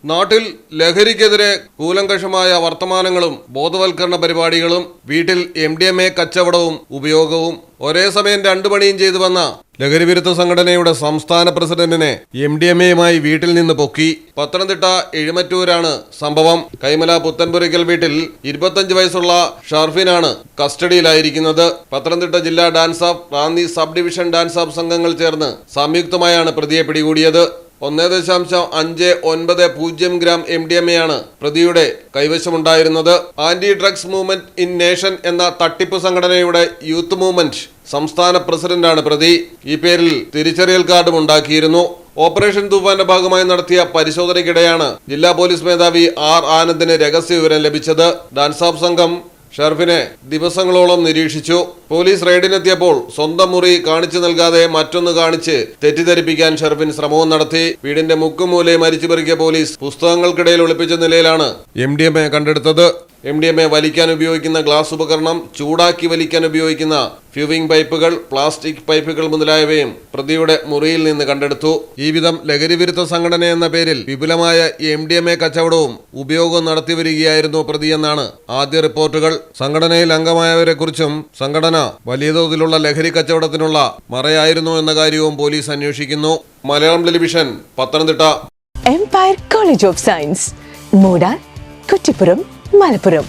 നാട്ടിൽ ലഹരിക്കെതിരെ കൂലങ്കഷമായ വർത്തമാനങ്ങളും ബോധവൽക്കരണ പരിപാടികളും വീട്ടിൽ MDMA കച്ചവടവും ഉപയോഗവും ഒരേ സമയം 2 പണിയും ചെയ്തു വന്ന ലഹരിവിരുദ്ധ സംഘടനയുടെ സംസ്ഥാന പ്രസിഡന്റിനെ MDMAയുമായി വീട്ടിൽ നിന്ന് പൊക്കി. പത്തനംതിട്ട എഴുമറ്റൂരാണ് സംഭവം. കൈമല പുത്തൻപുരയ്ക്കൽ വീട്ടിൽ 25 വയസ്സുള്ള ഷർഫിനാണ് കസ്റ്റഡിയിലായിരിക്കുന്നത്. പത്തനംതിട്ട ജില്ലാ DANSAF, Ranni sub division DANSAF സംഘങ്ങൾ ചേർന്ന് സംയുക്തമായാണ് പ്രതിയെ പിടികൂടിയത്. 1.590 ഗ്രാം MDMAയാണ് പ്രതിയുടെ കൈവശമുണ്ടായിരുന്നത്. Anti drugs movement in nation എന്ന തട്ടിപ്പ് സംഘടനയുടെ യൂത്ത് മൂവ്മെന്റ് സംസ്ഥാന പ്രസിഡന്റാണ് പ്രതി. ഈ പേരിൽ തിരിച്ചറിയൽ കാർഡും ഉണ്ടാക്കിയിരുന്നു. ഓപ്പറേഷൻ തൂഫാന്റെ ഭാഗമായി നടത്തിയ പരിശോധനയ്ക്കിടെയാണ് ജില്ലാ പോലീസ് മേധാവി R ആനന്ദിന് രഹസ്യ വിവരം ലഭിച്ചത്. ഡാൻസ് ഓഫ് സംഘം ഷർഫിനെ ദിവസങ്ങളോളം നിരീക്ഷിച്ചു. പോലീസ് റെയ്ഡിനെത്തിയപ്പോൾ സ്വന്തം മുറി കാണിച്ചു നൽകാതെ മറ്റൊന്ന് കാണിച്ച് തെറ്റിദ്ധരിപ്പിക്കാൻ ഷർഫിൻ ശ്രമവും നടത്തി. വീടിന്റെ മുക്കും മൂലയും അരിച്ചുപെറുക്കിയ പോലീസ് പുസ്തകങ്ങൾക്കിടയിൽ ഒളിപ്പിച്ച നിലയിലാണ് MDMA കണ്ടെടുത്തത്. MDMA വലിക്കാൻ ഉപയോഗിക്കുന്ന ഗ്ലാസ് ഉപകരണം, ചൂടാക്കി വലിക്കാൻ ഉപയോഗിക്കുന്ന ഫ്യൂവിംഗ് പൈപ്പുകൾ, പ്ലാസ്റ്റിക് പൈപ്പുകൾ മുതലായവയും പ്രതിയുടെ മുറിയിൽ നിന്ന് കണ്ടെടുത്തു. ഈ വിധം ലഹരിവിരുദ്ധ സംഘടന എന്ന പേരിൽ വിപുലമായ MDMA കച്ചവടവും ഉപയോഗവും നടത്തിവരികയായിരുന്നു പ്രതിയെന്നാണ് ആദ്യ റിപ്പോർട്ടുകൾ. സംഘടനയിൽ അംഗമായവരെക്കുറിച്ചും സംഘടന വലിയ തോതിലുള്ള ലഹരി കച്ചവടത്തിനുള്ള മറയായിരുന്നു എന്ന കാര്യവും പോലീസ് അന്വേഷിക്കുന്നു. Malayalam television, Pathanamthitta. Empire college of science, Moodar, Kuttippuram, Malappuram.